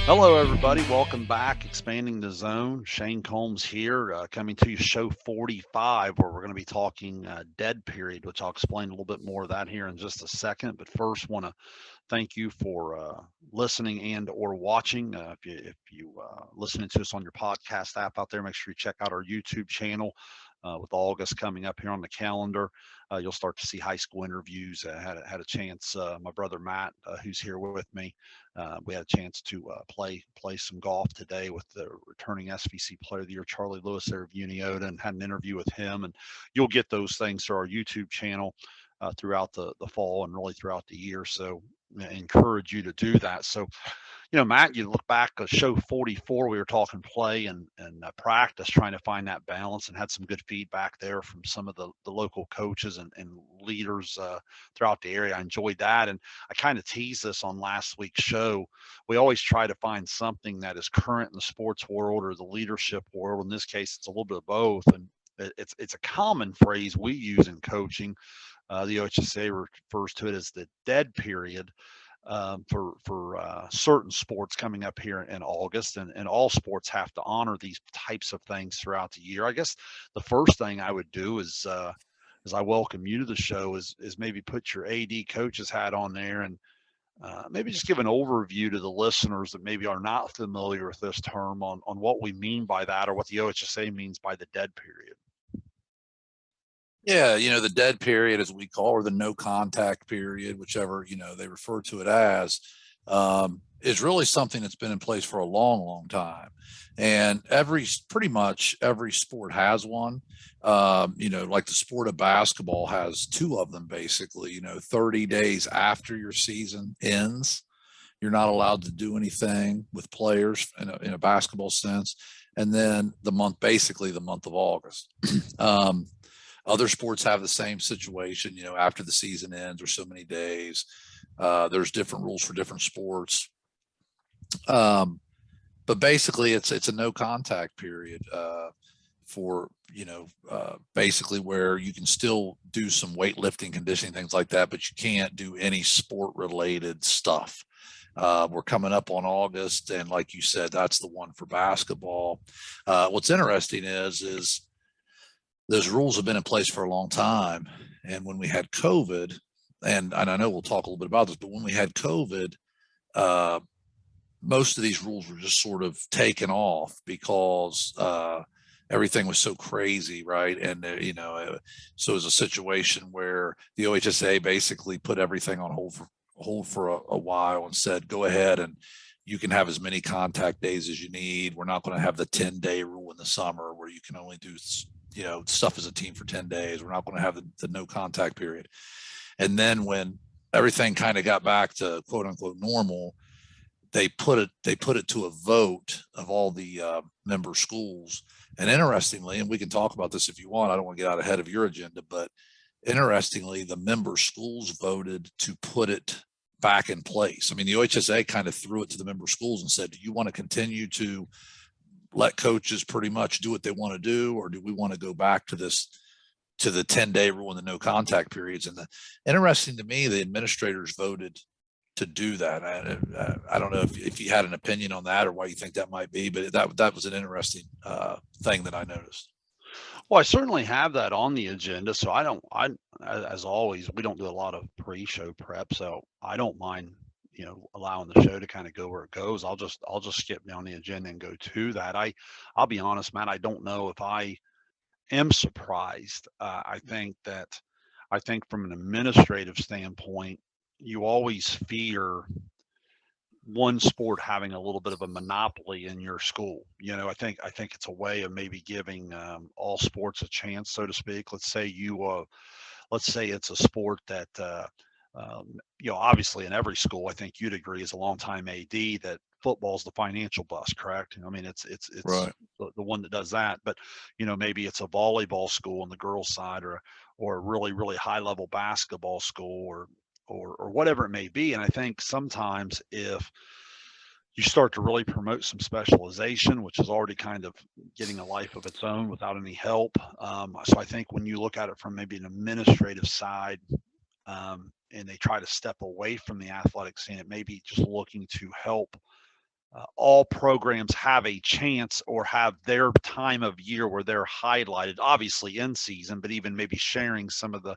Hello, everybody. Welcome back. Expanding the Zone. Shayne Combs here, coming to you, show 45, where we're going to be talking dead period, which I'll explain a little bit more of that here in just a second. But first, want to thank you for listening and or watching. If you listening to us on your podcast app out there, make sure you check out our YouTube channel. With August coming up here on the calendar, you'll start to see high school interviews. Had a chance. My brother Matt, who's here with me, we had a chance to play some golf today with the returning SVC Player of the Year, Charlie Lewis there of Uniota, and had an interview with him. And you'll get those things through our YouTube channel throughout the fall and really throughout the year. So I encourage you to do that. So, Matt, you look back at show 44, we were talking play and practice, trying to find that balance, and had some good feedback there from some of the local coaches and leaders throughout the area. I enjoyed that. And I kind of teased this on last week's show. We always try to find something that is current in the sports world or the leadership world. In this case, it's a little bit of both. And it's a common phrase we use in coaching. The OHSAA refers to it as the dead period for certain sports coming up here in August, and all sports have to honor these types of things throughout the year. I guess the first thing I would do is, as I welcome you to the show, is maybe put your AD coach's hat on there and maybe just give an overview to the listeners that maybe are not familiar with this term on what we mean by that, or what the OHSAA means by the dead period. Yeah, the dead period, as we call, or the no contact period, whichever, they refer to it as, is really something that's been in place for a long, long time. And pretty much every sport has one. Like the sport of basketball has two of them, basically. 30 days after your season ends, you're not allowed to do anything with players in a basketball sense. And then basically the month of August. Other sports have the same situation, after the season ends or so many days. There's different rules for different sports. But basically it's a no contact period for, basically where you can still do some weightlifting, conditioning, things like that, but you can't do any sport related stuff. We're coming up on August, and like you said, that's the one for basketball. What's interesting is those rules have been in place for a long time. And when we had COVID, and I know we'll talk a little bit about this, but when we had COVID, most of these rules were just sort of taken off because everything was so crazy, right? And so it was a situation where the OHSAA basically put everything on hold for a while and said, go ahead and you can have as many contact days as you need. We're not going to have the 10-day rule in the summer where you can only do stuff as a team for 10 days. We're not going to have the no contact period. And then when everything kind of got back to quote unquote normal, they put it to a vote of all the member schools. And interestingly, and we can talk about this if you want, I don't want to get out ahead of your agenda, but interestingly, the member schools voted to put it back in place. I mean, the OHSAA kind of threw it to the member schools and said, do you want to continue to let coaches pretty much do what they want to do, or do we want to go back to the 10-day rule and the no contact periods? And interesting to me, the administrators voted to do that. I don't know if you had an opinion on that or why you think that might be, but that was an interesting thing that I noticed. Well, I certainly have that on the agenda. So as always, we don't do a lot of pre-show prep, so I don't mind, allowing the show to kind of go where it goes. I'll just skip down the agenda and go to that. I'll be honest, Matt, I don't know if I am surprised. I think from an administrative standpoint, you always fear one sport having a little bit of a monopoly in your school. I think it's a way of maybe giving all sports a chance, so to speak. Let's say it's a sport that obviously in every school, I think you'd agree, as a longtime AD, that football's the financial bus, correct? I mean, it's Right. the one that does that. But maybe it's a volleyball school on the girls' side, or a really really high level basketball school, or whatever it may be. And I think sometimes if you start to really promote some specialization, which is already kind of getting a life of its own without any help. So I think when you look at it from maybe an administrative side, and they try to step away from the athletic scene, it may be just looking to help all programs have a chance or have their time of year where they're highlighted, obviously in season, but even maybe sharing some of the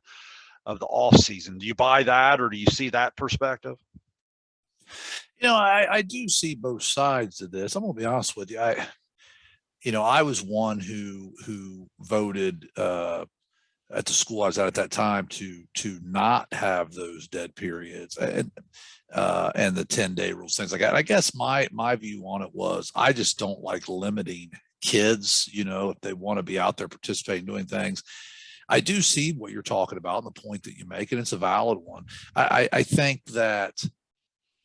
off season. Do you buy that, or do you see that perspective? I do see both sides of this. I'm gonna be honest with you. I was one who voted at the school I was at that time to not have those dead periods and the 10-day rules, things like that. I guess my view on it was I just don't like limiting kids, if they want to be out there participating, doing things. I do see what you're talking about and the point that you make, and it's a valid one. I think that,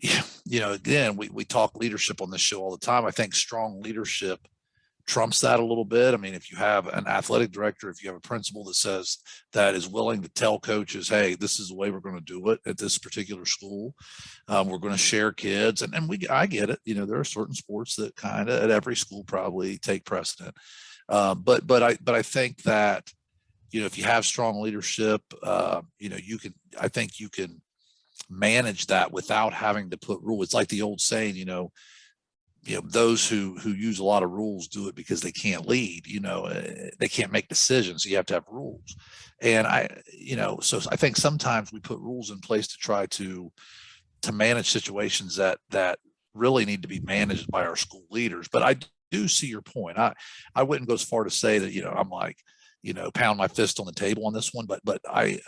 again, we talk leadership on this show all the time. I think strong leadership trumps that a little bit. I mean, if you have an athletic director, if you have a principal that is willing to tell coaches, hey, this is the way we're going to do it at this particular school. We're going to share kids, and I get it. There are certain sports that kind of at every school probably take precedent. But I think that, if you have strong leadership, I think you can manage that without having to put rules. It's like the old saying, those who use a lot of rules do it because they can't lead. They can't make decisions. So you have to have rules. And so I think sometimes we put rules in place to try to manage situations that really need to be managed by our school leaders. But I do see your point. I wouldn't go as far to say that, I'm like, pound my fist on the table on this one, but I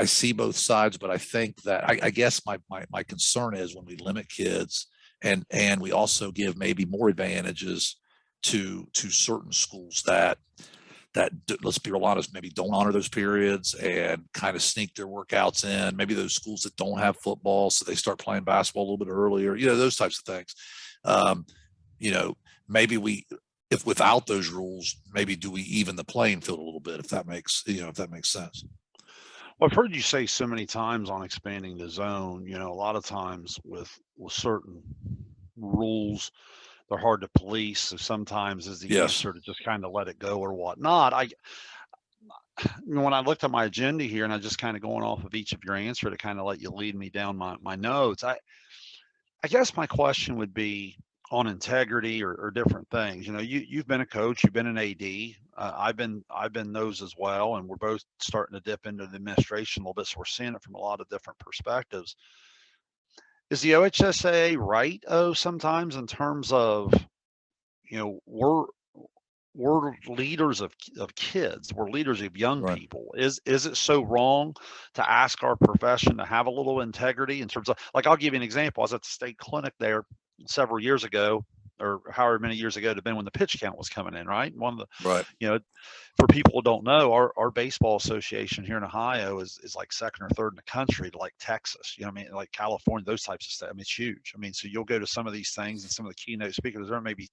see both sides, but I think that I guess my concern is when we limit kids and we also give maybe more advantages to certain schools that let's be real honest, maybe don't honor those periods and kind of sneak their workouts in. Maybe those schools that don't have football, so they start playing basketball a little bit earlier. Those types of things. Maybe if without those rules, maybe do we even the playing field a little bit, if that makes sense. Well, I've heard you say so many times on expanding the zone, a lot of times with certain rules, they're hard to police. So sometimes is the Yes. answer to just kind of let it go or whatnot. When I looked at my agenda here and I just kind of going off of each of your answer to kind of let you lead me down my notes, I guess my question would be on integrity or different things. You've been a coach, you've been an AD. I've been those as well, and we're both starting to dip into the administration a little bit, so we're seeing it from a lot of different perspectives. Is the OHSAA right? Sometimes in terms of, we're leaders of kids. We're leaders of young Right. people. Is it so wrong to ask our profession to have a little integrity in terms of, like, I'll give you an example. I was at the state clinic there several years ago, or however many years ago it had been, when the pitch count was coming in, right? One of the, Right. For people who don't know, our baseball association here in Ohio is like second or third in the country to like Texas, like California, those types of stuff. I mean, it's huge. I mean, so you'll go to some of these things and some of the keynote speakers, there may be,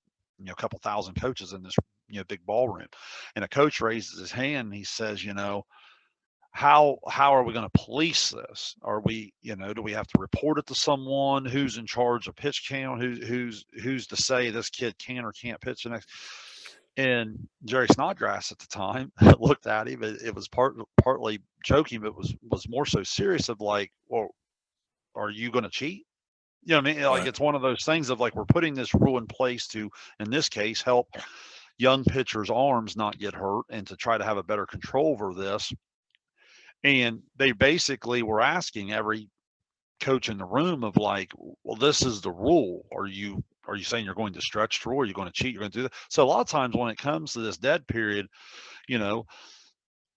a couple thousand coaches in this, big ballroom, and a coach raises his hand and he says, how are we going to police this? Are we, do we have to report it to someone? Who's in charge of pitch count? Who's to say this kid can or can't pitch the next? And Jerry Snodgrass at the time looked at him. It was partly joking, but was more so serious of like, well, are you going to cheat? You know what I mean? Like, Right. it's one of those things of like, we're putting this rule in place to, in this case, help young pitchers' arms not get hurt and to try to have a better control over this. And they basically were asking every coach in the room of like, well, this is the rule. Are you saying you're going to stretch the rule? Are you going to cheat? You're going to do that? So a lot of times when it comes to this dead period,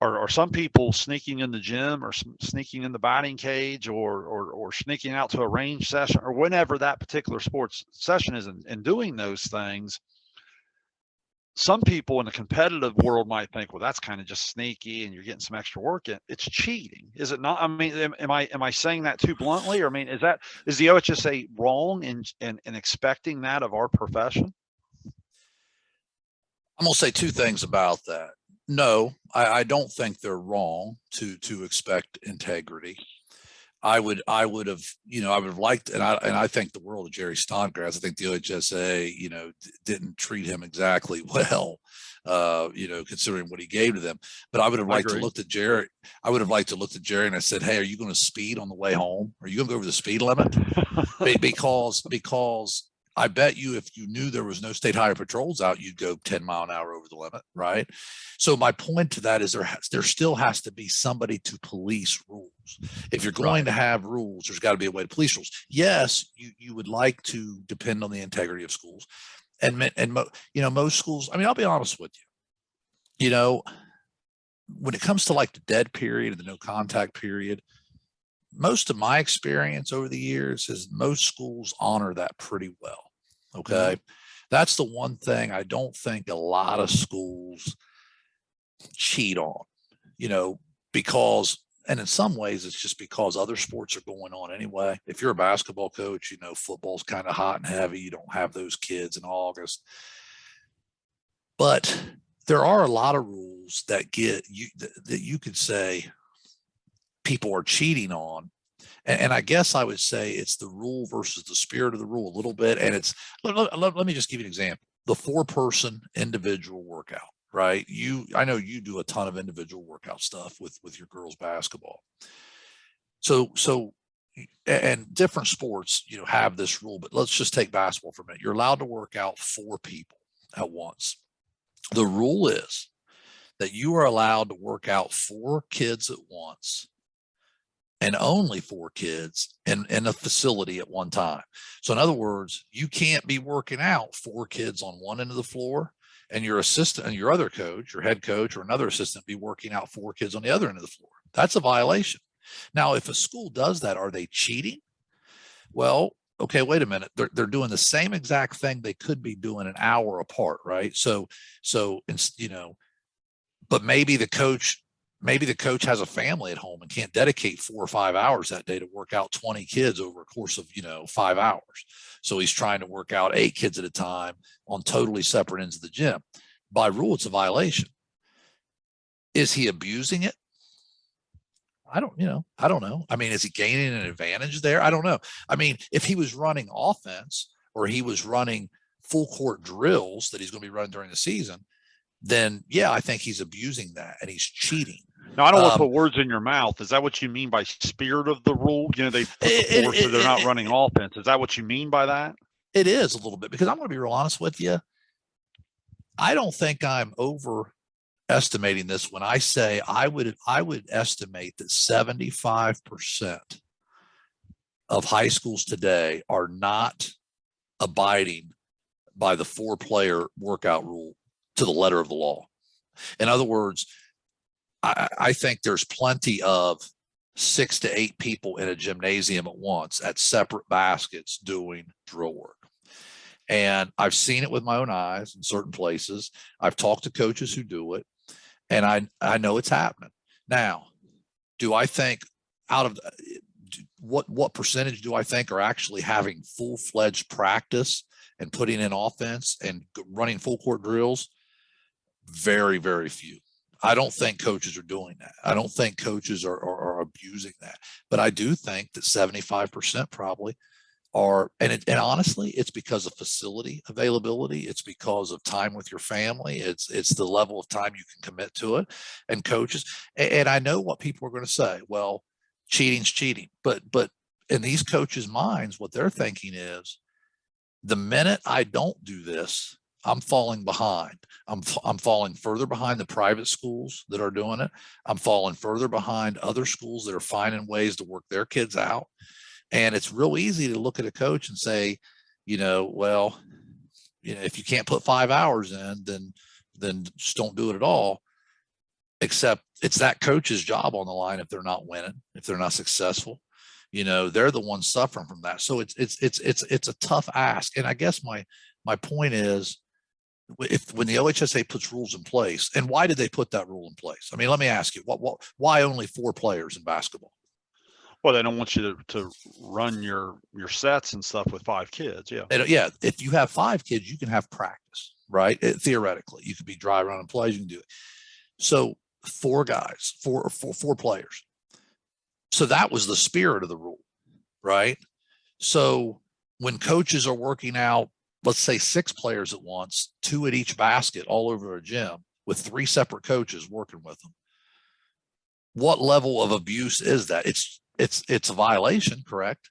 are some people sneaking in the gym or sneaking in the batting cage or sneaking out to a range session or whenever that particular sports session is and doing those things? Some people in the competitive world might think, well, that's kind of just sneaky and you're getting some extra work in. It's cheating, is it not? I mean, am I saying that too bluntly? Or I mean, is the OHSA wrong in expecting that of our profession? I'm going to say two things about that. No, I don't think they're wrong to expect integrity. I would have, I would have liked, and I think the world of Jerry Snodgrass. I think the OHSAA, didn't treat him exactly well, considering what he gave to them. But I would have liked to look at Jerry. I would have liked to look at Jerry and I said, "Hey, are you going to speed on the way home? Are you going to go over the speed limit?" because I bet you if you knew there was no state highway patrols out, you'd go 10 mile an hour over the limit, right? So my point to that is there still has to be somebody to police rules. If you're going to have rules, there's got to be a way to police rules. Yes, you would like to depend on the integrity of schools, and most schools. I mean, I'll be honest with you. When it comes to like the dead period and the no contact period, most of my experience over the years is most schools honor that pretty well. Okay. That's the one thing I don't think a lot of schools cheat on, because, and in some ways it's just because other sports are going on anyway. If you're a basketball coach, football's kind of hot and heavy. You don't have those kids in August. But there are a lot of rules that you could say people are cheating on. And I guess I would say it's the rule versus the spirit of the rule a little bit. And let me just give you an example. The 4-person individual workout, right? I know you do a ton of individual workout stuff with your girls basketball. So, and different sports, have this rule, but let's just take basketball for a minute. You're allowed to work out 4 people at once. The rule is that you are allowed to work out 4 kids at once, and only 4 kids in a facility at one time. So in other words, you can't be working out 4 kids on one end of the floor and your assistant and your other coach, your head coach or another assistant be working out 4 kids on the other end of the floor. That's a violation. Now, if a school does that, are they cheating? Well, okay, wait a minute. They're doing the same exact thing they could be doing an hour apart, right? So, but maybe the coach has a family at home and can't dedicate 4 or 5 hours that day to work out 20 kids over a course of, 5 hours. So he's trying to work out 8 kids at a time on totally separate ends of the gym. By rule, it's a violation. Is he abusing it? I don't know. I mean, is he gaining an advantage there? I don't know. I mean, if he was running offense or he was running full court drills that he's going to be running during the season, then yeah, I think he's abusing that and he's cheating. Now, I don't want to put words in your mouth. Is that what you mean by spirit of the rule? They put the force so they're not running offense. Is that what you mean by that? It is a little bit, because I'm going to be real honest with you. I don't think I'm overestimating this when I say I would estimate that 75% of high schools today are not abiding by the 4-player workout rule to the letter of the law. In other words, I think there's plenty of 6 to 8 people in a gymnasium at once at separate baskets doing drill work. And I've seen it with my own eyes in certain places. I've talked to coaches who do it, and I know it's happening. Now, do I think out of what percentage do I think are actually having full-fledged practice and putting in offense and running full court drills? Very, very few. I don't think coaches are doing that. I don't think coaches are abusing that. But I do think that 75% probably are, and honestly, it's because of facility availability. It's because of time with your family. It's the level of time you can commit to it, and coaches. And I know what people are going to say. Well, cheating's cheating. But in these coaches' minds, what they're thinking is, the minute I don't do this, I'm falling behind. I'm falling further behind the private schools that are doing it. I'm falling further behind other schools that are finding ways to work their kids out. And it's real easy to look at a coach and say, well, if you can't put 5 hours in, then just don't do it at all. Except it's that coach's job on the line if they're not winning, if they're not successful. They're the ones suffering from that. So it's a tough ask. And I guess my point is, when the OHSAA puts rules in place, and why did they put that rule in place? I mean, let me ask you, why only 4 players in basketball? Well, they don't want you to run your sets and stuff with 5 kids. Yeah. Yeah. If you have 5 kids, you can have practice, right? Theoretically, you could be dry running plays. You can do it. So 4 guys, four players. So that was the spirit of the rule, right? So when coaches are working out, let's say 6 players at once, 2 at each basket all over a gym with 3 separate coaches working with them, what level of abuse is that? It's a violation, correct?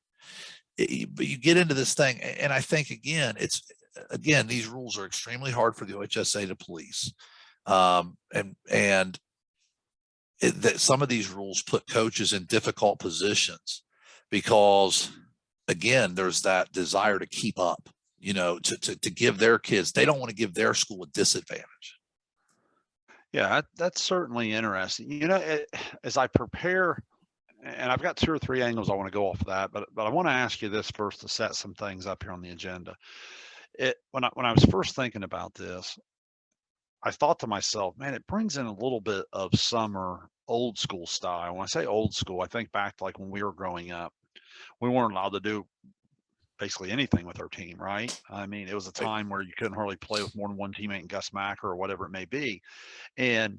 But you get into this thing, and I think again these rules are extremely hard for the OHSAA to police, and that some of these rules put coaches in difficult positions because, again, there's that desire to keep up, to give their kids. They don't want to give their school a disadvantage. Yeah, that's certainly interesting. As I prepare, and I've got 2 or 3 angles I want to go off of that, but I want to ask you this first to set some things up here on the agenda. When I was first thinking about this, I thought to myself, man, it brings in a little bit of summer old school style. When I say old school, I think back to like when we were growing up, we weren't allowed to do basically anything with our team, right? I mean, it was a time where you couldn't hardly play with more than one teammate in Gus Macker or whatever it may be. And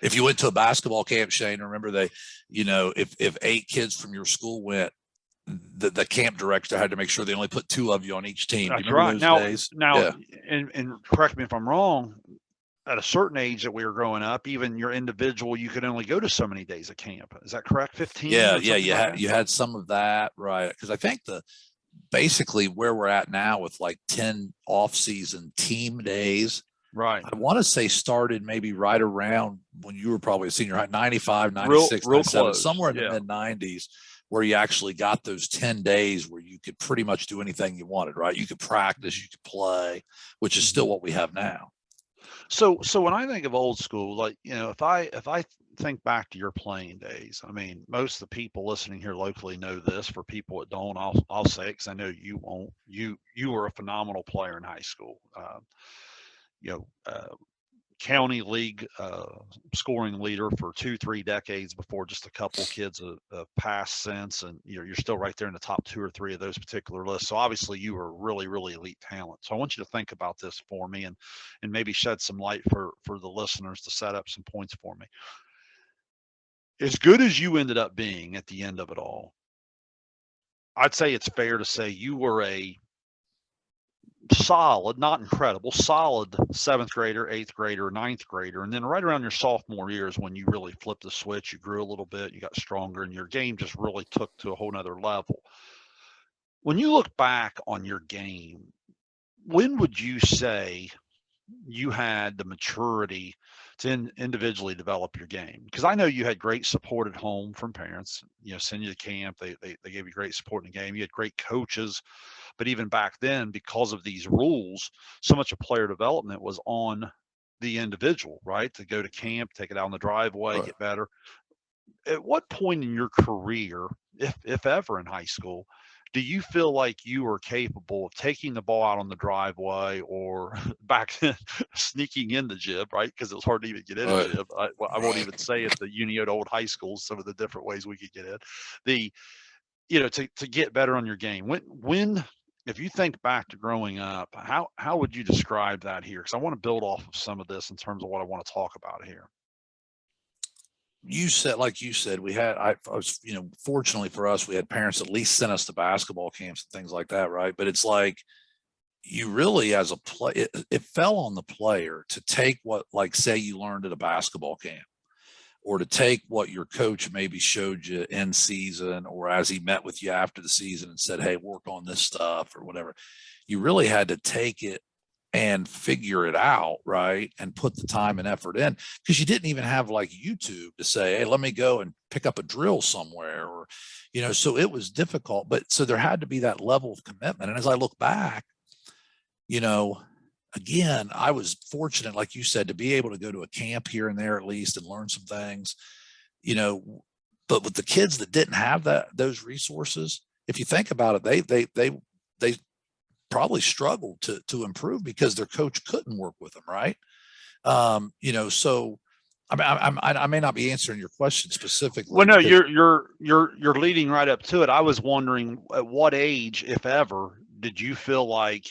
if you went to a basketball camp, Shayne, remember if 8 kids from your school went, the camp director had to make sure they only put 2 of you on each team. That's Do you remember right. those days? Now, and correct me if I'm wrong, at a certain age that we were growing up, even your individual, you could only go to so many days of camp. Is that correct? 15? Yeah. You had some of that, right? Because I think basically where we're at now with like 10 off-season team days, right? I want to say started maybe right around when you were probably a senior high, 95, 96, real 97, close. somewhere in the mid 90s, where you actually got those 10 days where you could pretty much do anything you wanted, right? You could practice, you could play, which is still what we have now. So when I think of old school, like, if I think back to your playing days, I mean, most of the people listening here locally know this. For people that don't, I'll say it because I know you won't. You were a phenomenal player in high school. County league scoring leader for 2-3 decades before just a couple kids have passed since, and you're still right there in the top 2 or 3 of those particular lists. So obviously you were really, really elite talent. So I want you to think about this for me and maybe shed some light for the listeners to set up some points for me. As good as you ended up being at the end of it all, I'd say it's fair to say you were a solid, not incredible, solid 7th grader, 8th grader, 9th grader. And then right around your sophomore year is when you really flipped the switch. You grew a little bit, you got stronger, and your game just really took to a whole nother level. When you look back on your game, when would you say you had the maturity to individually develop your game? Because I know you had great support at home from parents, send you to camp. They gave you great support in the game. You had great coaches. But even back then, because of these rules, so much of player development was on the individual, right? To go to camp, take it out on the driveway, get better. At what point in your career, if ever in high school, do you feel like you were capable of taking the ball out on the driveway or back then sneaking in the gym, right? Because it was hard to even get in a gym. I won't even say at the Unioto old high schools, some of the different ways we could get in. To get better on your game. When if you think back to growing up, how would you describe that here? Because I want to build off of some of this in terms of what I want to talk about here. Like you said, I was, fortunately for us, we had parents at least sent us to basketball camps and things like that, right? But it's like you really, as a play, it fell on the player to take what, like, say you learned at a basketball camp, or to take what your coach maybe showed you in season, or as he met with you after the season and said, hey, work on this stuff or whatever. You really had to take it and figure it out, right? And put the time and effort in, because you didn't even have like YouTube to say, hey, let me go and pick up a drill somewhere, or, so it was difficult. But so there had to be that level of commitment. And as I look back, again, I was fortunate, like you said, to be able to go to a camp here and there at least and learn some things, but with the kids that didn't have those resources, if you think about it, they probably struggled to improve because their coach couldn't work with them, right? So I may not be answering your question specifically. Well, no, you're leading right up to it. I was wondering, at what age, if ever, did you feel like,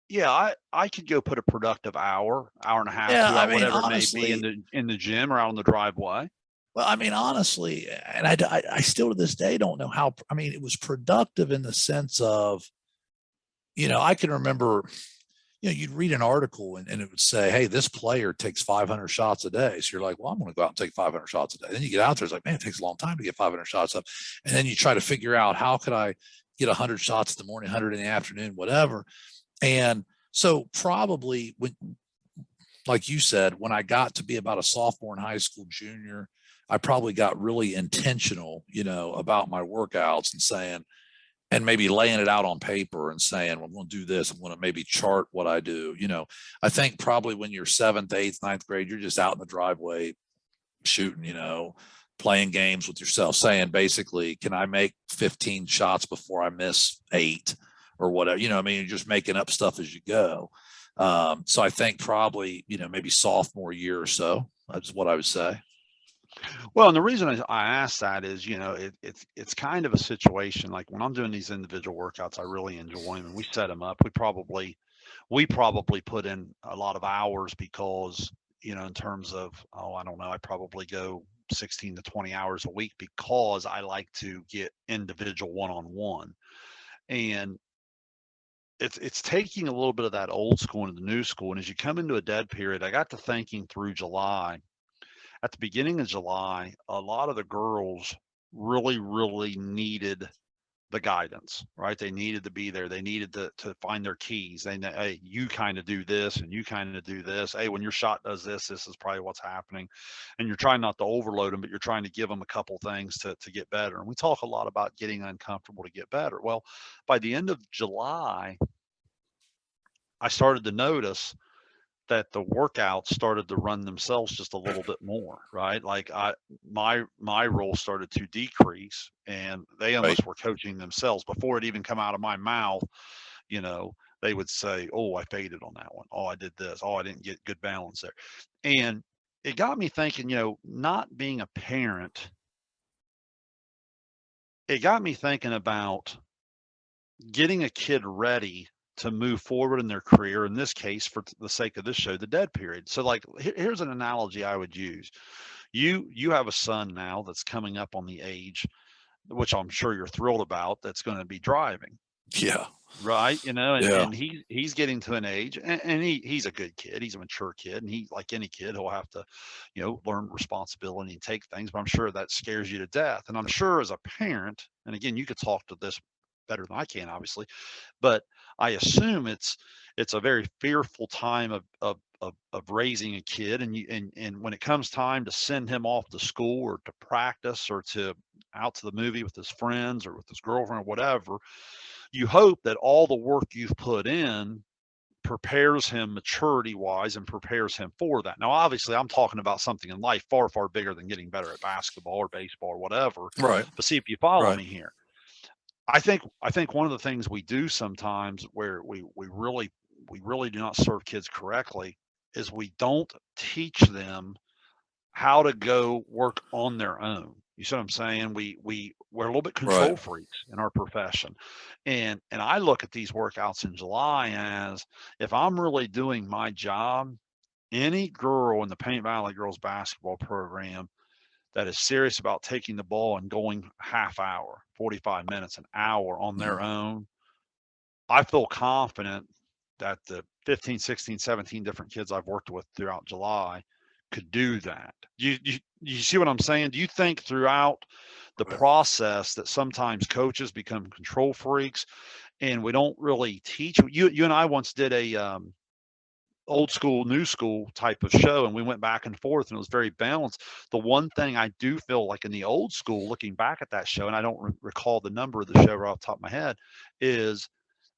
yeah, I could go put a productive hour and a half, 2 hours, whatever honestly, it may be in the gym or out on the driveway? Well, I mean, honestly, and I still to this day don't know how. I mean, it was productive in the sense of, I can remember, you'd read an article and it would say, hey, this player takes 500 shots a day. So you're like, well, I'm going to go out and take 500 shots a day. Then you get out there, it's like, man, it takes a long time to get 500 shots up. And then you try to figure out how could I get 100 shots in the morning, 100 in the afternoon, whatever. And so probably when, like you said, when I got to be about a sophomore in high school, junior, I probably got really intentional, about my workouts and saying, and maybe laying it out on paper and saying, well, I'm going to do this. I'm going to maybe chart what I do. I think probably when you're seventh, eighth, ninth grade, you're just out in the driveway shooting, playing games with yourself, saying basically, can I make 15 shots before I miss 8 or whatever? I mean, you're just making up stuff as you go. So I think probably, maybe sophomore year or so, that's what I would say. Well, and the reason I asked that is, it's kind of a situation like when I'm doing these individual workouts, I really enjoy them, and we set them up. We probably put in a lot of hours because, in terms of, I don't know, I probably go 16 to 20 hours a week because I like to get individual one-on-one, and it's taking a little bit of that old school into the new school. And as you come into a dead period, I got to thinking through July. At the beginning of July, a lot of the girls really, really needed the guidance, right? They needed to be there. They needed to find their keys. Hey, you kind of do this and you kind of do this. Hey, when your shot does this, this is probably what's happening. And you're trying not to overload them, but you're trying to give them a couple things to get better. And we talk a lot about getting uncomfortable to get better. Well, by the end of July, I started to notice that the workouts started to run themselves just a little bit more, right? Like my role started to decrease, and they Right. almost were coaching themselves before it even come out of my mouth. You know, they would say, "Oh, I faded on that one. Oh, I did this. Oh, I didn't get good balance there," and it got me thinking. Not being a parent, it got me thinking about getting a kid ready to move forward in their career, in this case for the sake of this show, the dead period. So like here's an analogy I would use. You have a son now that's coming up on the age, which I'm sure you're thrilled about, that's going to be driving, Yeah. right? and, Yeah. and he's getting to an age, and he's a good kid, he's a mature kid, and he, like any kid, he'll have to learn responsibility and take things, but I'm sure that scares you to death. And I'm sure as a parent, and again, you could talk to this better than I can, obviously, but I assume it's a very fearful time of raising a kid, and when it comes time to send him off to school or to practice or to out to the movie with his friends or with his girlfriend or whatever, you hope that all the work you've put in prepares him maturity wise and prepares him for that. Now, obviously, I'm talking about something in life far, far bigger than getting better at basketball or baseball or whatever. Right. But see if you follow Right. me here. I think one of the things we do sometimes where we really do not serve kids correctly is we don't teach them how to go work on their own. You see what I'm saying? We're a little bit Right. control freaks in our profession. And I look at these workouts in July as, if I'm really doing my job, any girl in the Paint Valley girls basketball program that is serious about taking the ball and going half hour, 45 minutes, an hour on their Mhm. own, I feel confident that the 15, 16, 17 different kids I've worked with throughout July could do that. You see what I'm saying? Do you think throughout the Right. process that sometimes coaches become control freaks and we don't really teach? You and I once did a old school, new school type of show, and we went back and forth, and it was very balanced. The one thing I do feel like in the old school, looking back at that show, and I don't recall the number of the show right off the top of my head, is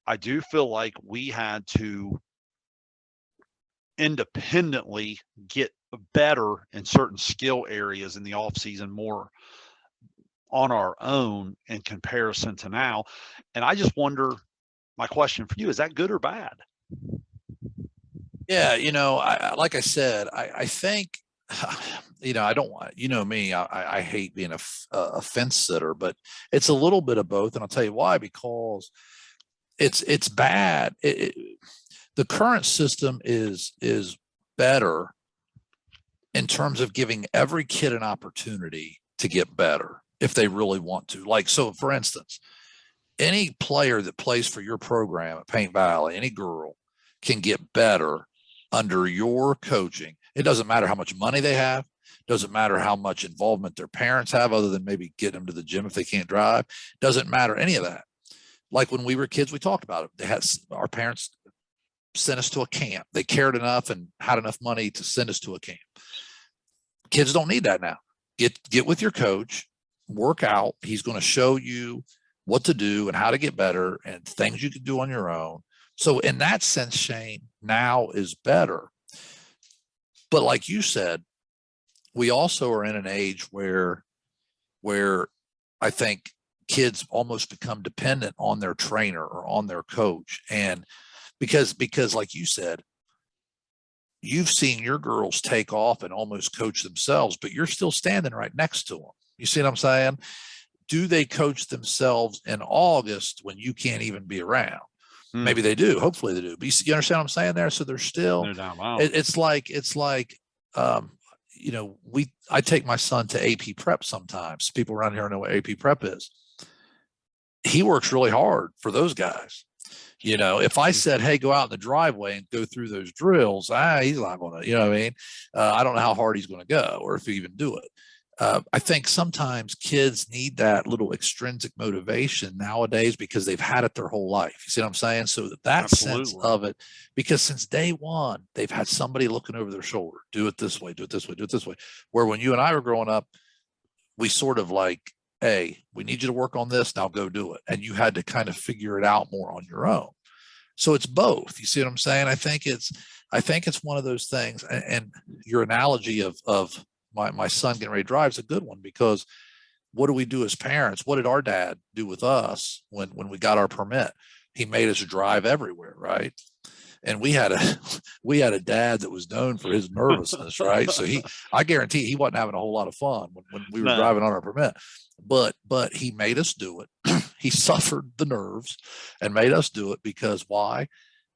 I do feel like we had to independently get better in certain skill areas in the off season more on our own in comparison to now. And I just wonder, my question for you, is that good or bad? Yeah. Like I said, I think, I don't want, me, I hate being a fence sitter, but it's a little bit of both. And I'll tell you why, because it's bad. The current system is better in terms of giving every kid an opportunity to get better if they really want to. Like, so for instance, any player that plays for your program at Paint Valley, any girl can get better under your coaching. It doesn't matter how much money they have. Doesn't matter how much involvement their parents have, other than maybe getting them to the gym if they can't drive. Doesn't matter any of that. Like when we were kids, we talked about it. They had, our parents sent us to a camp. They cared enough and had enough money to send us to a camp. Kids don't need that now. Get with your coach, work out. He's going to show you what to do and how to get better and things you can do on your own. So in that sense, Shayne, now is better. But like you said, we also are in an age where I think kids almost become dependent on their trainer or on their coach. And because like you said, you've seen your girls take off and almost coach themselves, but you're still standing right next to them. You see what I'm saying? Do they coach themselves in August when you can't even be around? Maybe they do. Hopefully they do. But you understand what I'm saying there? So they're still, no doubt. Wow. It's like, you know, I take my son to AP prep sometimes. People around here know what AP prep is. He works really hard for those guys. You know, if I said, hey, go out in the driveway and go through those drills, he's not going to, you know what I mean? I don't know how hard he's going to go or if he even do it. I think sometimes kids need that little extrinsic motivation nowadays because they've had it their whole life. You see what I'm saying? So that Absolutely. sense of it, because since day one, they've had somebody looking over their shoulder, do it this way, do it this way, do it this way. Where when you and I were growing up, we sort of like, hey, we need you to work on this, now go do it. And you had to kind of figure it out more on your own. So it's both. You see what I'm saying? I think it's one of those things. And your analogy of my son getting ready to drive is a good one, because what do we do as parents? What did our dad do with us when we got our permit? He made us drive everywhere, right? And we had a dad that was known for his nervousness, right? So I guarantee he wasn't having a whole lot of fun when we were driving on our permit. But he made us do it. He suffered the nerves and made us do it because why?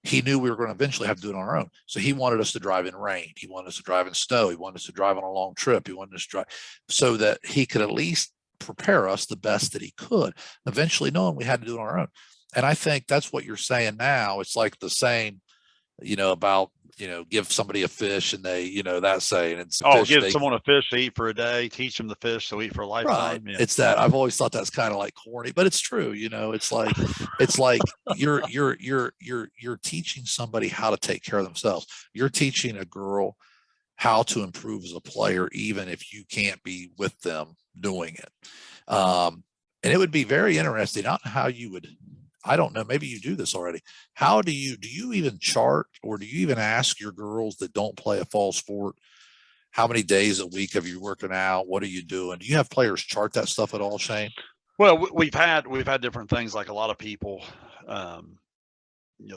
He knew we were going to eventually have to do it on our own. So he wanted us to drive in rain. He wanted us to drive in snow. He wanted us to drive on a long trip. He wanted us to drive so that he could at least prepare us the best that he could, eventually knowing we had to do it on our own. And I think that's what you're saying now. It's like the saying, you know, about, you know, give somebody a fish and they, you know, that saying. It's give someone a fish to eat for a day, teach them the fish to eat for a lifetime. Right. Yeah. It's that I've always thought that's kind of like corny, but it's true. You know, it's like you're teaching somebody how to take care of themselves. You're teaching a girl how to improve as a player, even if you can't be with them doing it. And it would be very interesting. I don't know how you would. I don't know. Maybe you do this already. How do you even chart, or do you even ask your girls that don't play a fall sport, how many days a week have you working out? What are you doing? Do you have players chart that stuff at all, Shayne? Well, we've had different things. Like a lot of people,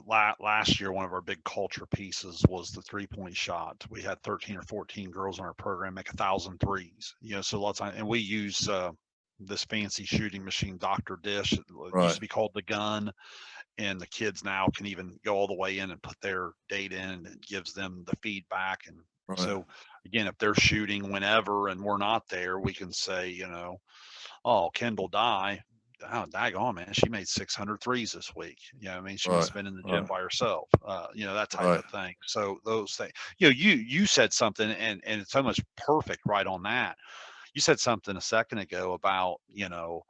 last year, one of our big culture pieces was the 3-point shot. We had 13 or 14 girls in our program make 1,000 threes. You know, so lots of time, and we use this fancy shooting machine, Dr. Dish. It used to be called the Gun. And the kids now can even go all the way in and put their data in, and it gives them the feedback. And so again, if they're shooting whenever and we're not there, we can say, you know, oh, Kendall Dye, daggone, man, she made 600 threes this week. You know, I mean, she must have been in the gym by herself, you know, that type of thing. So those things, you know, you said something, and it's so much perfect right on that. You said something a second ago about, you know,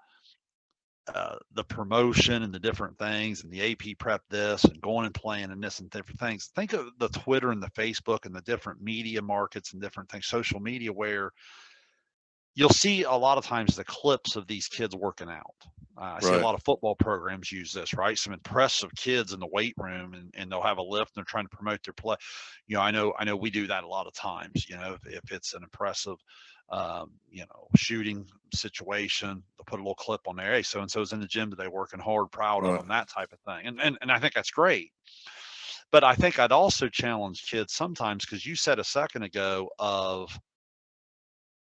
the promotion and the different things and the AP prep this and going and playing and this and different things. Think of the Twitter and the Facebook and the different media markets and different things, social media, where you'll see a lot of times the clips of these kids working out. I see a lot of football programs use this, right? Some impressive kids in the weight room, and they'll have a lift and they're trying to promote their play. You know, I know we do that a lot of times. You know, if it's an impressive you know, shooting situation, they'll put a little clip on there. Hey, so and so's in the gym today working hard, proud of them, that type of thing. And I think that's great. But I think I'd also challenge kids sometimes, because you said a second ago of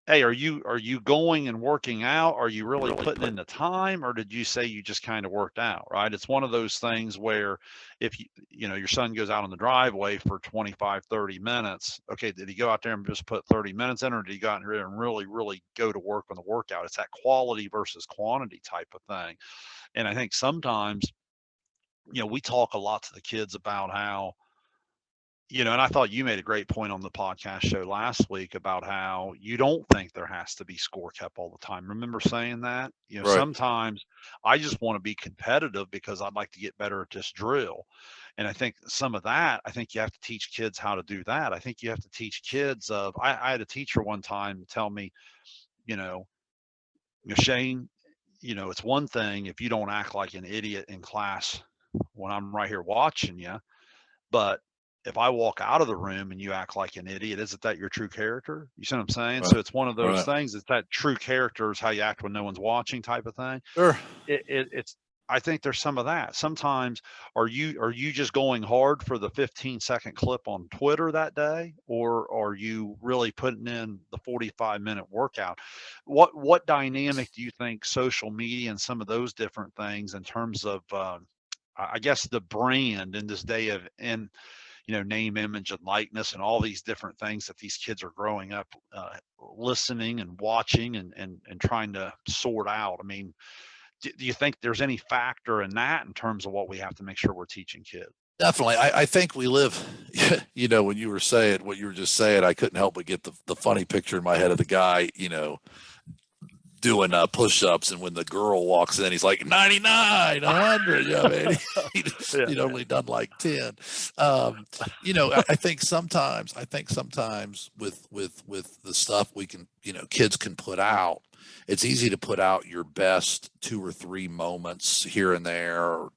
hey, are you going and working out? Are you really putting in the time, or did you say you just kind of worked out, right? It's one of those things where if your son goes out on the driveway for 25, 30 minutes, okay, did he go out there and just put 30 minutes in, or did he go out there and really, really go to work on the workout? It's that quality versus quantity type of thing. And I think sometimes, we talk a lot to the kids about how, and I thought you made a great point on the podcast show last week about how you don't think there has to be score kept all the time. Remember saying that? Right. Sometimes I just want to be competitive because I'd like to get better at this drill. And I think some of that, I think you have to teach kids how to do that. I think you have to teach kids I had a teacher one time tell me, you know, Shayne, it's one thing if you don't act like an idiot in class when I'm right here watching you, but if I walk out of the room and you act like an idiot, isn't that your true character? You see what I'm saying? Right. So it's one of those Right. things. It's that true character is how you act when no one's watching type of thing. Sure. It's I think there's some of that. Sometimes are you just going hard for the 15-second clip on Twitter that day, or are you really putting in the 45-minute workout? What dynamic do you think social media and some of those different things in terms of I guess the brand in this day of name, image, and likeness, and all these different things that these kids are growing up listening and watching and trying to sort out. I mean, do you think there's any factor in that in terms of what we have to make sure we're teaching kids? Definitely. I think we live, when you were saying what you were just saying, I couldn't help but get the funny picture in my head of the guy, doing push-ups, and when the girl walks in, he's like 99, 100. I mean, Yeah, he'd only done like 10. I think sometimes with the stuff we can, kids can put out, it's easy to put out your best 2 or 3 moments here and there, or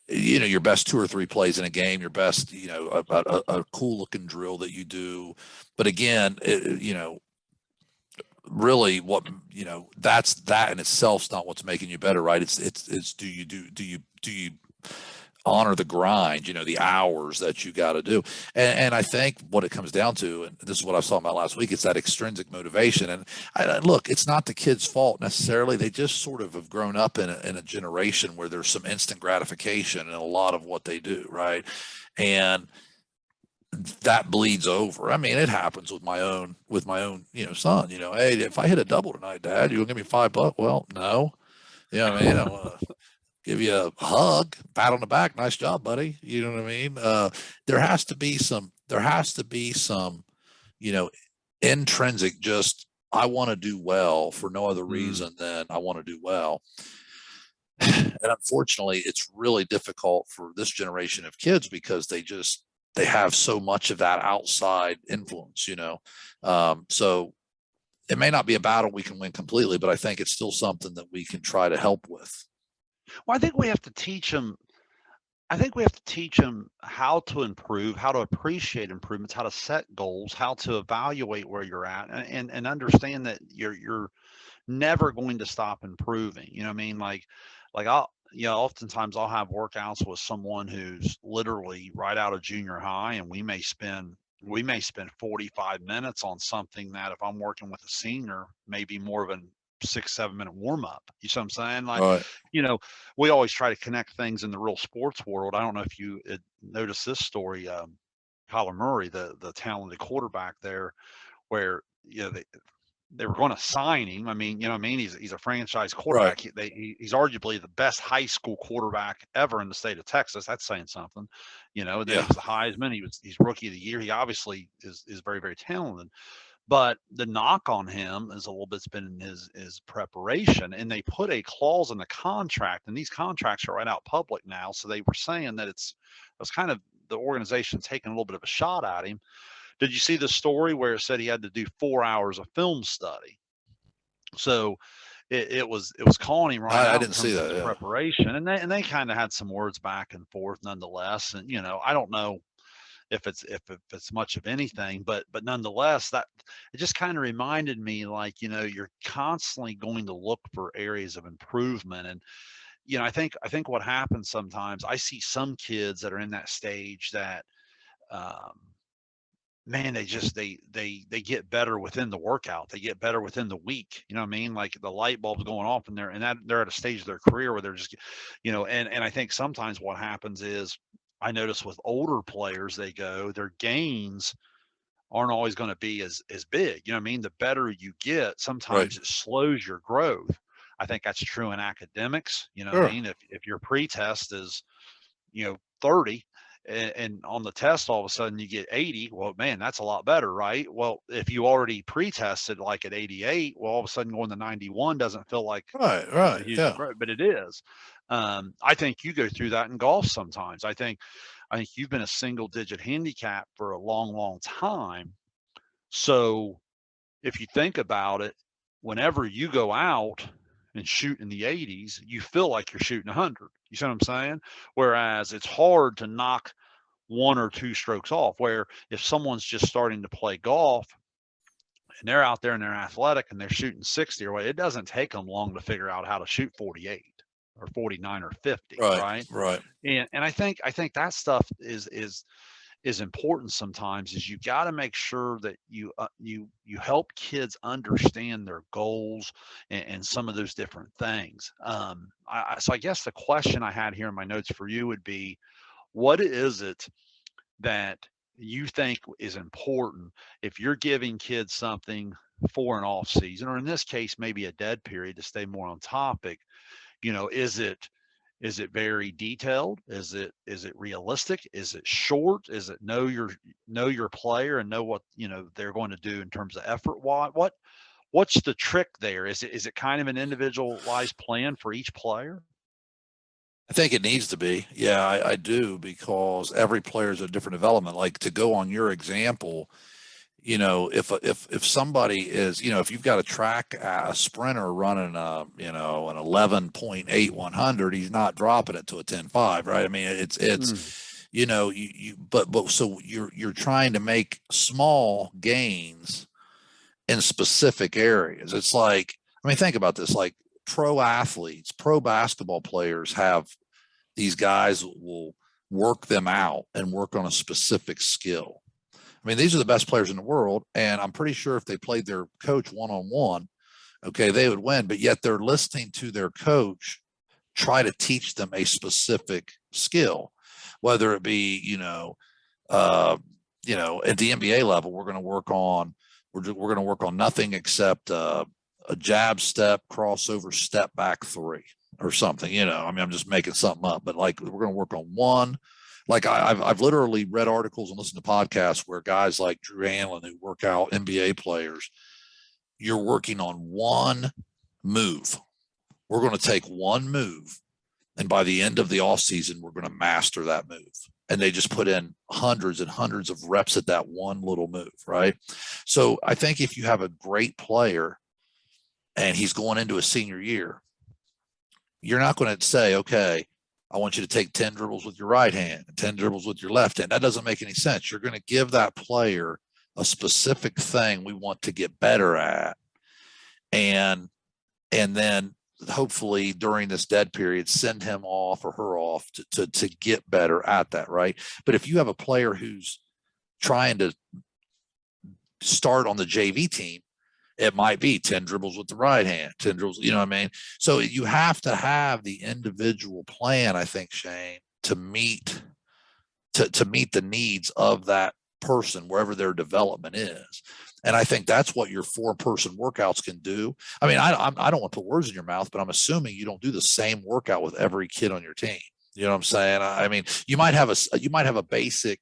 your best 2 or 3 plays in a game, your best, a cool looking drill that you do. But again, really what, that's that in itself's not what's making you better, right? It's do you honor the grind, the hours that you got to do. And I think what it comes down to, and this is what I was talking about last week, it's that extrinsic motivation. And look, it's not the kid's fault necessarily. They just sort of have grown up in a generation where there's some instant gratification in a lot of what they do, right? And that bleeds over. I mean, it happens with my own, son. Hey, if I hit a double tonight, Dad, you gonna give me $5? Well, no. Yeah, I mean, I want to give you a hug, pat on the back, nice job, buddy. You know what I mean? There has to be some, you know, intrinsic, just I want to do well for no other mm. reason than I want to do well. And unfortunately, it's really difficult for this generation of kids because they have so much of that outside influence. So it may not be a battle we can win completely, but I think it's still something that we can try to help with. Well, I think we have to teach them. I think we have to teach them how to improve, how to appreciate improvements, how to set goals, how to evaluate where you're at, and understand that you're never going to stop improving. You know what I mean? Like oftentimes I'll have workouts with someone who's literally right out of junior high, and we may spend 45 minutes on something that if I'm working with a senior, maybe more of a 6, 7 minute warm up. You see what I'm saying? Like, Right. you know, we always try to connect things in the real sports world. I don't know if you noticed this story. Kyler Murray, the talented quarterback there, where they were going to sign him. I mean, you know what I mean? He's a franchise Right. quarterback. He's arguably the best high school quarterback ever in the state of Texas. That's saying something. And then he Yeah. was the Heisman. He's rookie of the year. He obviously is very, very talented. But the knock on him is a little bit's been in his preparation, and they put a clause in the contract, and these contracts are right out public now. So they were saying that it's kind of the organization taking a little bit of a shot at him. Did you see the story where it said he had to do 4 hours of film study? So it was calling him right I out in didn't see terms of that. his Yeah. preparation, and they kind of had some words back and forth nonetheless. And I don't know if it's much of anything, but nonetheless, that it just kind of reminded me, like, you're constantly going to look for areas of improvement. And I think what happens sometimes, I see some kids that are in that stage that um, man, they get better within the workout. They get better within the week. You know what I mean? Like the light bulb's going off, and they're at a stage of their career where they're just, and I think sometimes what happens is I notice with older players, their gains aren't always going to be as big. You know what I mean? The better you get, Right. sometimes it slows your growth. I think that's true in academics. You know what I Sure. mean? If your pretest is 30, and on the test all of a sudden you get 80, well, man, that's a lot better, right? Well, if you already pre-tested like at 88, well, all of a sudden going to 91 doesn't feel like Right. a Right. huge Yeah. improvement, but it is. I think you go through that in golf sometimes. I think you've been a single digit handicap for a long, long time. So if you think about it, whenever you go out and shoot in the 80s, you feel like you're shooting 100. You see what I'm saying? Whereas it's hard to knock one or two strokes off. Where if someone's just starting to play golf and they're out there and they're athletic and they're shooting 60 or what, it doesn't take them long to figure out how to shoot 48 or 49 or 50, Right. right? Right. And I think that stuff is important sometimes. Is you got to make sure that you help kids understand their goals and some of those different things. So I guess the question I had here in my notes for you would be, what is it that you think is important if you're giving kids something for an off season, or in this case maybe a dead period, to stay more on topic? Is it very detailed? Is it realistic? Is it short? Is it know your player and know what they're going to do in terms of effort? What's the trick there? Is it kind of an individualized plan for each player? I think it needs to be. Yeah, I do, because every player is a different development. Like, to go on your example, if somebody is, if you've got a sprinter running an 11.8 100, he's not dropping it to a 10.5, right? I mean, Mm, but so you're trying to make small gains in specific areas. It's like, I mean, think about this, like pro athletes, pro basketball players have these guys will work them out and work on a specific skill. I mean, these are the best players in the world, and I'm pretty sure if they played their coach one on one, okay, they would win. But yet they're listening to their coach try to teach them a specific skill, whether it be at the NBA level, we're going to work on nothing except a jab step, crossover, step back three or something. I mean, I'm just making something up, but like we're going to work on one. Like I've literally read articles and listened to podcasts where guys like Drew Hanlon, who work out NBA players, you're working on one move. We're going to take one move, and by the end of the off season, we're going to master that move. And they just put in hundreds and hundreds of reps at that one little move, right? So I think if you have a great player and he's going into a senior year, you're not going to say, okay, I want you to take 10 dribbles with your right hand, 10 dribbles with your left hand. That doesn't make any sense. You're going to give that player a specific thing we want to get better at. And then hopefully during this dead period, send him off or her off to get better at that, right? But if you have a player who's trying to start on the JV team, it might be 10 dribbles with the right hand, 10 dribbles, you know what I mean? So you have to have the individual plan, I think, Shayne, to meet the needs of that person wherever their development is. And I think that's what your 4-person workouts can do. I mean, I don't want to put words in your mouth, but I'm assuming you don't do the same workout with every kid on your team. You know what I'm saying? I mean, you might have a basic,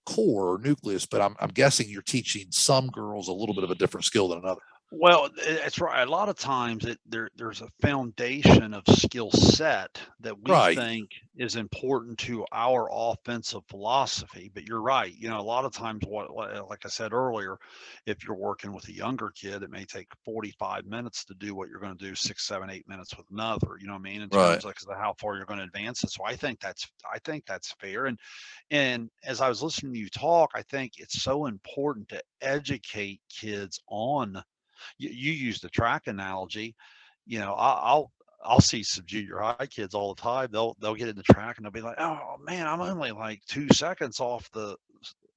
core or nucleus, but I'm guessing you're teaching some girls a little bit of a different skill than another. Well, it's right. A lot of times there's a foundation of skill set that we Right. think is important to our offensive philosophy. But you're right. A lot of times, like I said earlier, if you're working with a younger kid, it may take 45 minutes to do what you're going to do 6, 7, 8 minutes with another. You know what I mean? In Right. terms of how far you're going to advance it. So I think that's fair. And as I was listening to you talk, I think it's so important to educate kids on. You use the track analogy. I'll see some junior high kids all the time. They'll get in the track and they'll be like, "Oh man, I'm only like 2 seconds off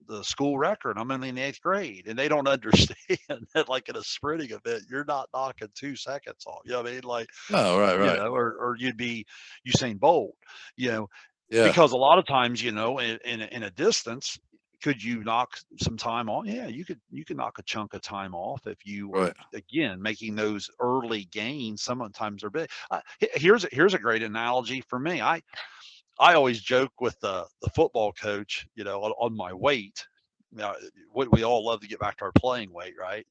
the school record. I'm only in the 8th grade, and they don't understand that, like, in a sprinting event, you're not knocking 2 seconds off. You know what I mean? Like, Oh, right. or you'd be Usain Bolt, you know, Yeah. because a lot of times, in a distance, could you knock some time off? Yeah, you could knock a chunk of time off if you were, Right. again, making those early gains. Sometimes they're big. Here's a great analogy for me. I always joke with the football coach, on my weight. Now, we all love to get back to our playing weight, right?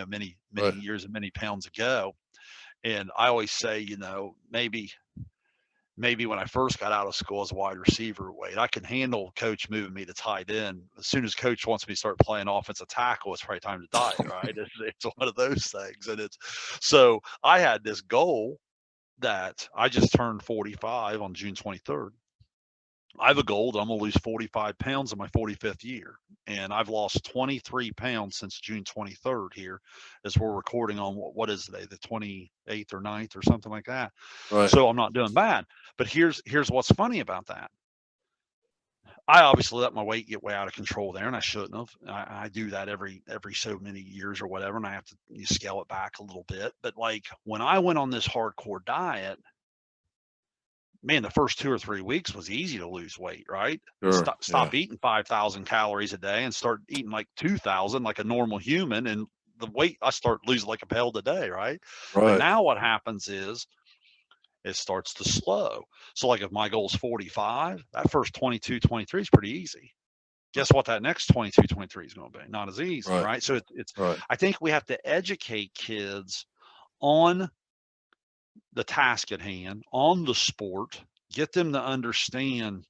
Many Right. years and many pounds ago. And I always say, maybe when I first got out of school as a wide receiver weight, I can handle coach moving me to tight end. As soon as coach wants me to start playing offensive tackle, it's probably time to diet, right? It's one of those things. And so I had this goal that I just turned 45 on June 23rd. I have a goal that I'm going to lose 45 pounds in my 45th year. And I've lost 23 pounds since June 23rd here as we're recording on what is today, the 28th or 9th or something like that. Right. So I'm not doing bad. But here's what's funny about that. I obviously let my weight get way out of control there, and I shouldn't have. I do that every so many years or whatever, and I have to scale it back a little bit. But like when I went on this hardcore diet, man, the first 2 or 3 weeks was easy to lose weight, right? Sure. Stop eating 5,000 calories a day and start eating like 2,000 like a normal human. And the weight, I start losing like a pound a day, right? But Right. now what happens is it starts to slow. So like if my goal is 45, that first 22, 23 is pretty easy. Guess what that next 22, 23 is going to be? Not as easy, Right. right? So it's Right. I think we have to educate kids on the task at hand, on the sport, get them to understand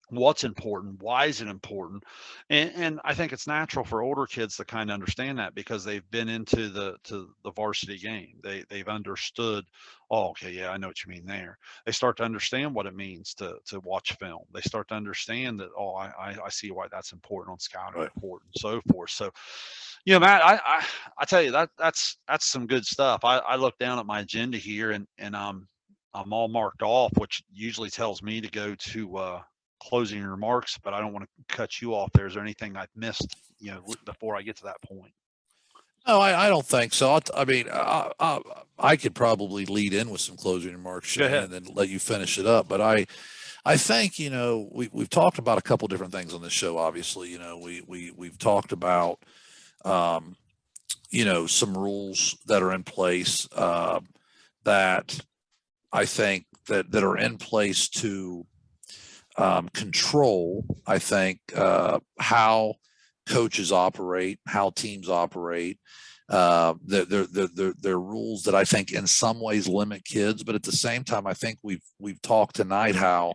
what's important, why is it important, and I think it's natural for older kids to kind of understand that because they've been into the varsity game. They've understood. Oh, okay, yeah, I know what you mean there. They start to understand what it means to watch film. They start to understand that, oh, I see why that's important on scouting Right. report and so forth. So, Matt, I tell you that's some good stuff. I look down at my agenda here, and I'm all marked off, which usually tells me to go to closing remarks, but I don't want to cut you off there. Is there anything I've missed, before I get to that point? No, I don't think so. I mean, I could probably lead in with some closing remarks, Go Shane, ahead. and then let you finish it up. But I think, we've talked about a couple different things on this show. Obviously, we've talked about, um, some rules that are in place, that I think that are in place to, control, I think, how coaches operate, how teams operate. They're rules that I think in some ways limit kids, but at the same time, I think we've talked tonight how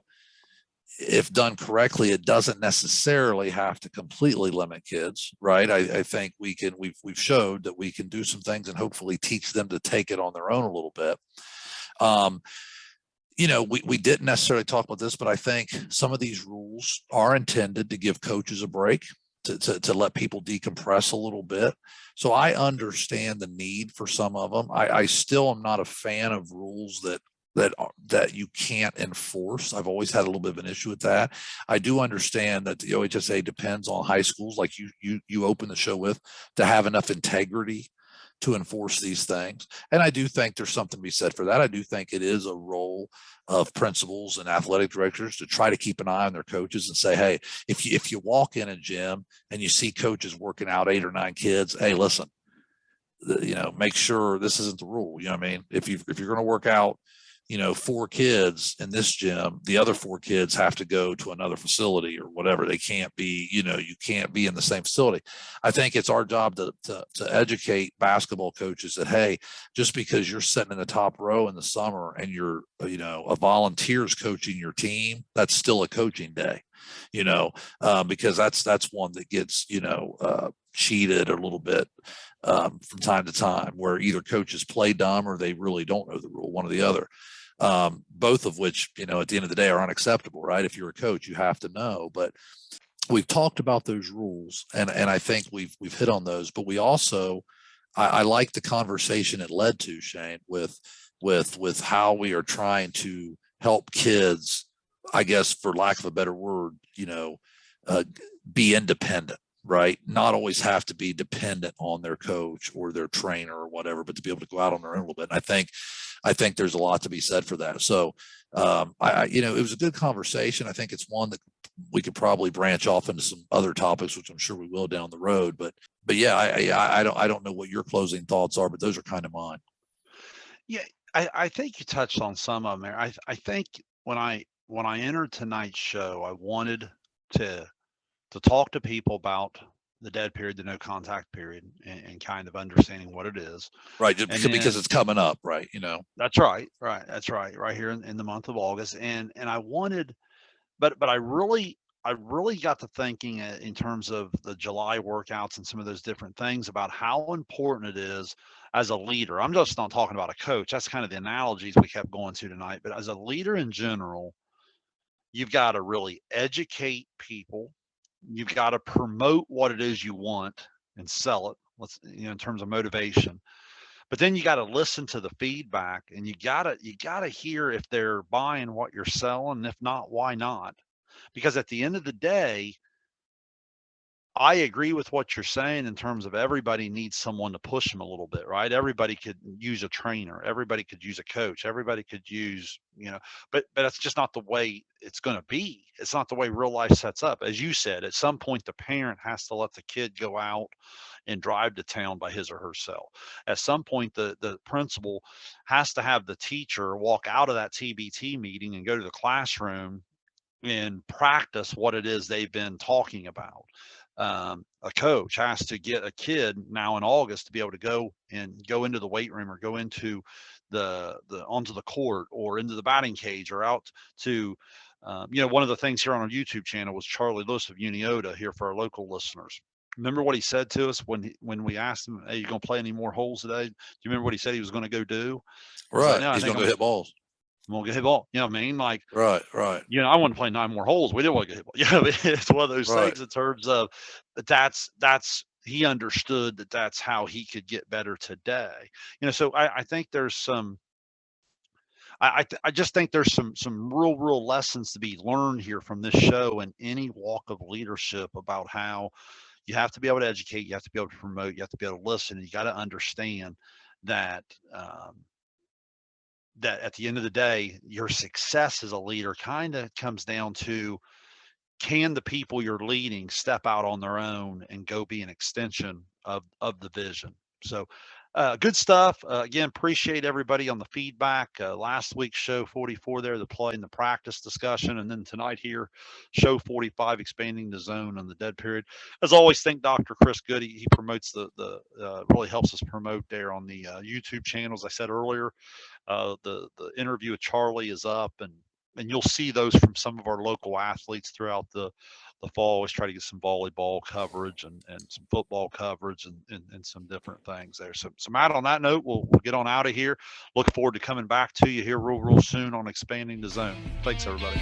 if done correctly, it doesn't necessarily have to completely limit kids, right? I think we've showed that we can do some things and hopefully teach them to take it on their own a little bit. Um, we didn't necessarily talk about this, but I think some of these rules are intended to give coaches a break, to let people decompress a little bit. So I understand the need for some of them. I still am not a fan of rules that you can't enforce. I've always had a little bit of an issue with that. I do understand that the OHSAA depends on high schools, like you open the show with, to have enough integrity to enforce these things. And I do think there's something to be said for that. I do think it is a role of principals and athletic directors to try to keep an eye on their coaches and say, hey, if you walk in a gym and you see coaches working out 8 or 9 kids, hey, listen, make sure this isn't the rule. You know what I mean? If you're going to work out, 4 kids in this gym, the other 4 kids have to go to another facility or whatever. They can't be, you can't be in the same facility. I think it's our job to educate basketball coaches that, hey, just because you're sitting in the top row in the summer and you're, a volunteer's coaching your team, that's still a coaching day, because that's one that gets, cheated a little bit, from time to time, where either coaches play dumb or they really don't know the rule, one or the other. Both of which, at the end of the day, are unacceptable, right? If you're a coach, you have to know. But we've talked about those rules, and I think we've hit on those. But we also, I like the conversation it led to, Shane, with how we are trying to help kids, I guess, for lack of a better word, be independent, right? Not always have to be dependent on their coach or their trainer or whatever, but to be able to go out on their own a little bit. And I think there's a lot to be said for that. So, it was a good conversation. I think it's one that we could probably branch off into some other topics, which I'm sure we will down the road. But yeah, I don't know what your closing thoughts are, but those are kind of mine. Yeah, I think you touched on some of them there. I think when I entered tonight's show, I wanted to talk to people about the dead period, the no contact period, and kind of understanding what it is. Right, And because then it's coming up, right? that's right, that's right here in the month of August. And I wanted, but I really got to thinking in terms of the July workouts and some of those different things about how important it is as a leader. I'm just not talking about a coach. That's kind of the analogies we kept going to tonight. But as a leader in general, you've got to really educate people. You've got to promote what it is you want and sell it. In terms of motivation. But then you got to listen to the feedback, and you gotta hear if they're buying what you're selling, and if not, why not? Because at the end of the day, I agree with what you're saying in terms of everybody needs someone to push them a little bit, right? Everybody could use a trainer, everybody could use a coach, everybody could use, but that's just not the way it's going to be. It's not the way real life sets up. As you said, at some point the parent has to let the kid go out and drive to town by his or herself. At some point the principal has to have the teacher walk out of that TBT meeting and go to the classroom and practice what it is they've been talking about. A coach has to get a kid now in August to be able to go into the weight room or go into the onto the court or into the batting cage or out to one of the things here on our YouTube channel was Charlie Lewis of Uniota here for our local listeners. Remember what he said to us when we asked him, "Hey, you gonna play any more holes today?" Do you remember what he said he was going to go do? He's like, Right, "No, I he's think going to go hit balls. I'm gonna get hit ball." You know what I mean? Like, Right. I want to play 9 more holes. We didn't want to get hit ball. It's one of those Right. things in terms of that's he understood that's how he could get better today. So I think there's some. I just think there's some real lessons to be learned here from this show in any walk of leadership about how you have to be able to educate, you have to be able to promote, you have to be able to listen, and you got to understand that that at the end of the day, your success as a leader kind of comes down to, can the people you're leading step out on their own and go be an extension of the vision? So good stuff. Again, appreciate everybody on the feedback. Last week's show 44 there, the play and the practice discussion, and then tonight here, show 45, expanding the zone on the dead period. As always, thank Dr. Chris Goody. He promotes really helps us promote there on the YouTube channel. As I said earlier, the interview with Charlie is up, and you'll see those from some of our local athletes throughout the fall. Always try to get some volleyball coverage and some football coverage and some different things there. So Matt, on that note, we'll get on out of here. Look forward to coming back to you here real soon on Expanding the Zone. Thanks, everybody.